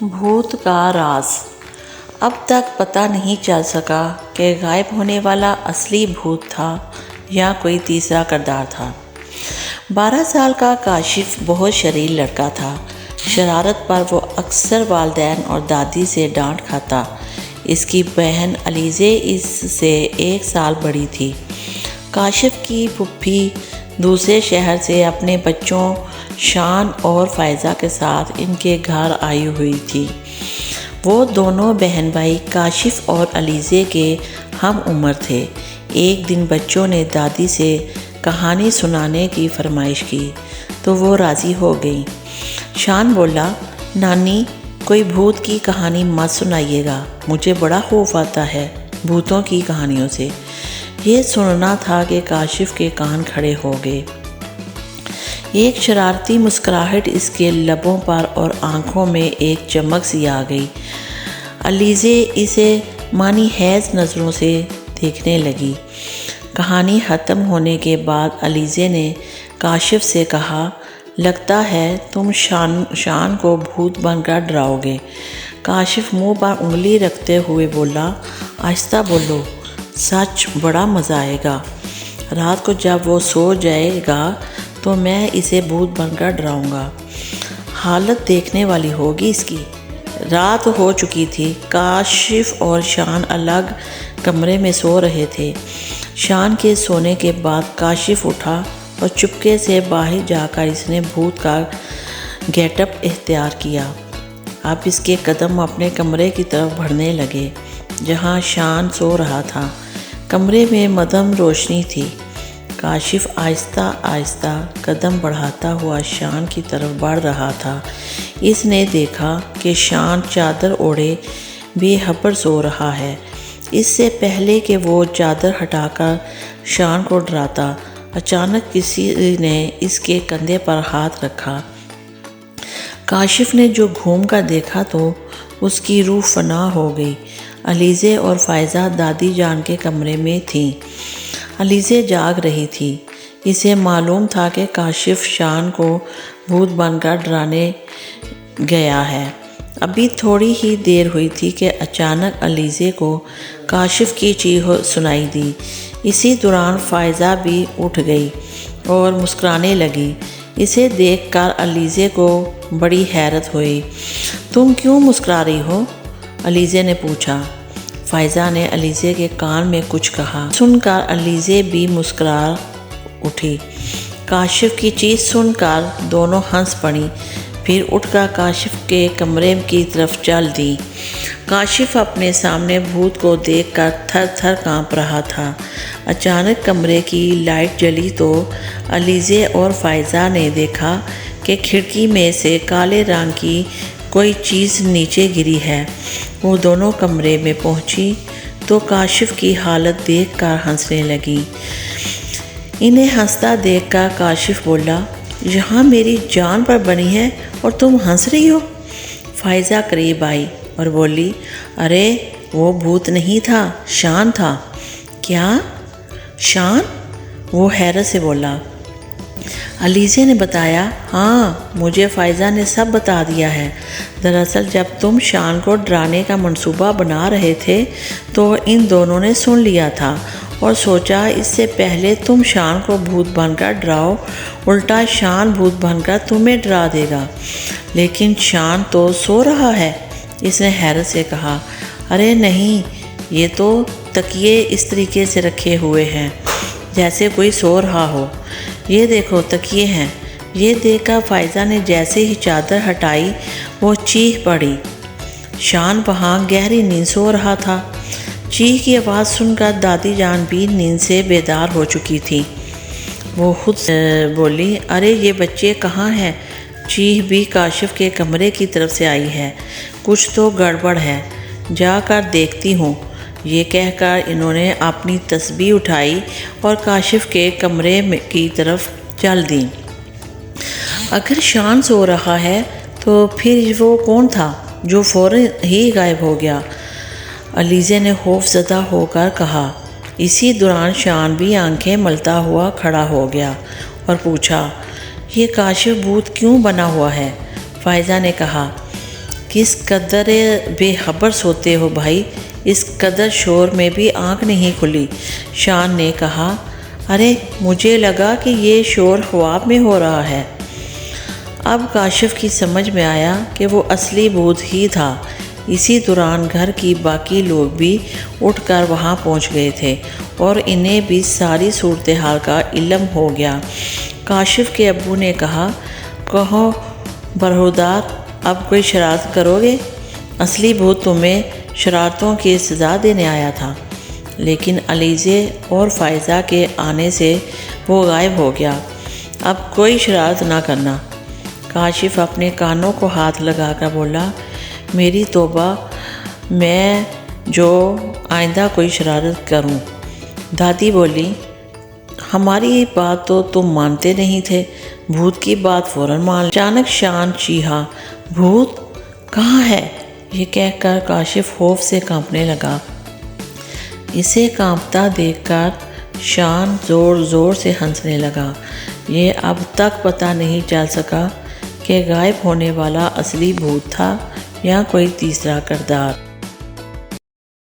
بھوت کا راز۔ اب تک پتہ نہیں چل سکا کہ غائب ہونے والا اصلی بھوت تھا یا کوئی تیسرا کردار تھا۔ 12 سال کا کاشف بہت شریر لڑکا تھا۔ شرارت پر وہ اکثر والدین اور دادی سے ڈانٹ کھاتا۔ اس کی بہن علیزے اس سے 1 سال بڑی تھی۔ کاشف کی پھوپھی دوسرے شہر سے اپنے بچوں شان اور فائزہ کے ساتھ ان کے گھر آئی ہوئی تھی۔ وہ دونوں بہن بھائی کاشف اور علیزے کے ہم عمر تھے۔ ایک دن بچوں نے دادی سے کہانی سنانے کی فرمائش کی تو وہ راضی ہو گئیں۔ شان بولا، نانی کوئی بھوت کی کہانی مت سنائیے گا، مجھے بڑا خوف آتا ہے بھوتوں کی کہانیوں سے۔ یہ سننا تھا کہ کاشف کے کان کھڑے ہو گئے۔ ایک شرارتی مسکراہٹ اس کے لبوں پر اور آنکھوں میں ایک چمک سی آ گئی۔ علیزے اسے معنی خیز نظروں سے دیکھنے لگی۔ کہانی ختم ہونے کے بعد علیزے نے کاشف سے کہا، لگتا ہے تم شان کو بھوت بن کر ڈراؤ گے۔ کاشف منہ پر انگلی رکھتے ہوئے بولا، آہستہ بولو، سچ بڑا مزہ آئے گا۔ رات کو جب وہ سو جائے گا تو میں اسے بھوت بن کر ڈراؤں گا۔ حالت دیکھنے والی ہوگی اس کی۔ رات ہو چکی تھی۔ کاشف اور شان الگ کمرے میں سو رہے تھے۔ شان کے سونے کے بعد کاشف اٹھا اور چپکے سے باہر جا کر اس نے بھوت کا گیٹ اپ اختیار کیا۔ اب اس کے قدم اپنے کمرے کی طرف بڑھنے لگے جہاں شان سو رہا تھا۔ کمرے میں مدھم روشنی تھی۔ کاشف آہستہ آہستہ قدم بڑھاتا ہوا شان کی طرف بڑھ رہا تھا۔ اس نے دیکھا کہ شان چادر اوڑھے بے خبر سو رہا ہے۔ اس سے پہلے کہ وہ چادر ہٹا کر شان کو ڈراتا، اچانک کسی نے اس کے کندھے پر ہاتھ رکھا۔ کاشف نے جو گھوم کر دیکھا تو اس کی روح فنا ہو گئی۔ علیزے اور فائزہ دادی جان کے کمرے میں تھیں۔ علیزے جاگ رہی تھی۔ اسے معلوم تھا کہ کاشف شان کو بھوت بن کر ڈرانے گیا ہے۔ ابھی تھوڑی ہی دیر ہوئی تھی کہ اچانک علیزے کو کاشف کی چیخ سنائی دی۔ اسی دوران فائزہ بھی اٹھ گئی اور مسکرانے لگی۔ اسے دیکھ کر علیزے کو بڑی حیرت ہوئی۔ تم کیوں مسکرا رہی ہو؟ علیزے نے پوچھا۔ فائزہ نے علیزے کے کان میں کچھ کہا۔ سن کر علیزے بھی مسکرا اٹھی۔ کاشف کی چیخ سن کر دونوں ہنس پڑیں، پھر اٹھ کر کاشف کے کمرے کی طرف چل دیں۔ کاشف اپنے سامنے بھوت کو دیکھ کر تھر تھر کانپ رہا تھا۔ اچانک کمرے کی لائٹ جلی تو علیزے اور فائزہ نے دیکھا کہ کھڑکی میں سے کالے رنگ کی کوئی چیز نیچے گری ہے۔ وہ دونوں کمرے میں پہنچی تو کاشف کی حالت دیکھ کر ہنسنے لگی۔ انہیں ہنستا دیکھ کر کاشف بولا، یہاں میری جان پر بنی ہے اور تم ہنس رہی ہو؟ فائزہ قریب آئی اور بولی، ارے وہ بھوت نہیں تھا، شان تھا۔ کیا؟ شان؟ وہ حیرت سے بولا۔ علیزے نے بتایا، ہاں مجھے فائزہ نے سب بتا دیا ہے۔ دراصل جب تم شان کو ڈرانے کا منصوبہ بنا رہے تھے تو ان دونوں نے سن لیا تھا اور سوچا اس سے پہلے تم شان کو بھوت بن کر ڈراؤ، الٹا شان بھوت بن کر تمہیں ڈرا دے گا۔ لیکن شان تو سو رہا ہے، اس نے حیرت سے کہا۔ ارے نہیں، یہ تو تکیے اس طریقے سے رکھے ہوئے ہیں جیسے کوئی سو رہا ہو۔ یہ دیکھو تکیے ہیں۔ یہ دیکھ کر فائزہ نے جیسے ہی چادر ہٹائی وہ چیخ پڑی۔ شان وہاں گہری نیند سو رہا تھا۔ چیخ کی آواز سن کر دادی جان بھی نیند سے بیدار ہو چکی تھی۔ وہ خود بولی، ارے یہ بچے کہاں ہیں؟ چیخ بھی کاشف کے کمرے کی طرف سے آئی ہے۔ کچھ تو گڑبڑ ہے، جا کر دیکھتی ہوں۔ یہ کہہ کر انہوں نے اپنی تسبیح اٹھائی اور کاشف کے کمرے کی طرف چل دیں۔ اگر شان سو رہا ہے تو پھر وہ کون تھا جو فوراً ہی غائب ہو گیا؟ علیزے نے خوف زدہ ہو کر کہا۔ اسی دوران شان بھی آنکھیں ملتا ہوا کھڑا ہو گیا اور پوچھا، یہ کاشف بھوت کیوں بنا ہوا ہے؟ فائزہ نے کہا، کس قدر بے خبر سوتے ہو بھائی، اس قدر شور میں بھی آنکھ نہیں کھلی۔ شان نے کہا، ارے مجھے لگا کہ یہ شور خواب میں ہو رہا ہے۔ اب کاشف کی سمجھ میں آیا کہ وہ اصلی بھوت ہی تھا۔ اسی دوران گھر کی باقی لوگ بھی اٹھ کر وہاں پہنچ گئے تھے اور انہیں بھی ساری صورتحال کا علم ہو گیا۔ کاشف کے ابو نے کہا، کہو برہودار، اب کوئی شرارت کرو گے؟ اصلی بھوت تمہیں شرارتوں کی سزا دینے آیا تھا، لیکن علیزے اور فائزہ کے آنے سے وہ غائب ہو گیا۔ اب کوئی شرارت نہ کرنا۔ کاشف اپنے کانوں کو ہاتھ لگا کر بولا، میری توبہ، میں جو آئندہ کوئی شرارت کروں۔ دادی بولی، ہماری بات تو تم مانتے نہیں تھے، بھوت کی بات فوراً مان۔ اچانک شان چیخا، بھوت کہاں ہے؟ یہ کہہ کر کاشف خوف سے کانپنے لگا۔ اسے کانپتا دیکھ کر شان زور زور سے ہنسنے لگا۔ یہ اب تک پتہ نہیں چل سکا کہ غائب ہونے والا اصلی بھوت تھا یا کوئی تیسرا کردار۔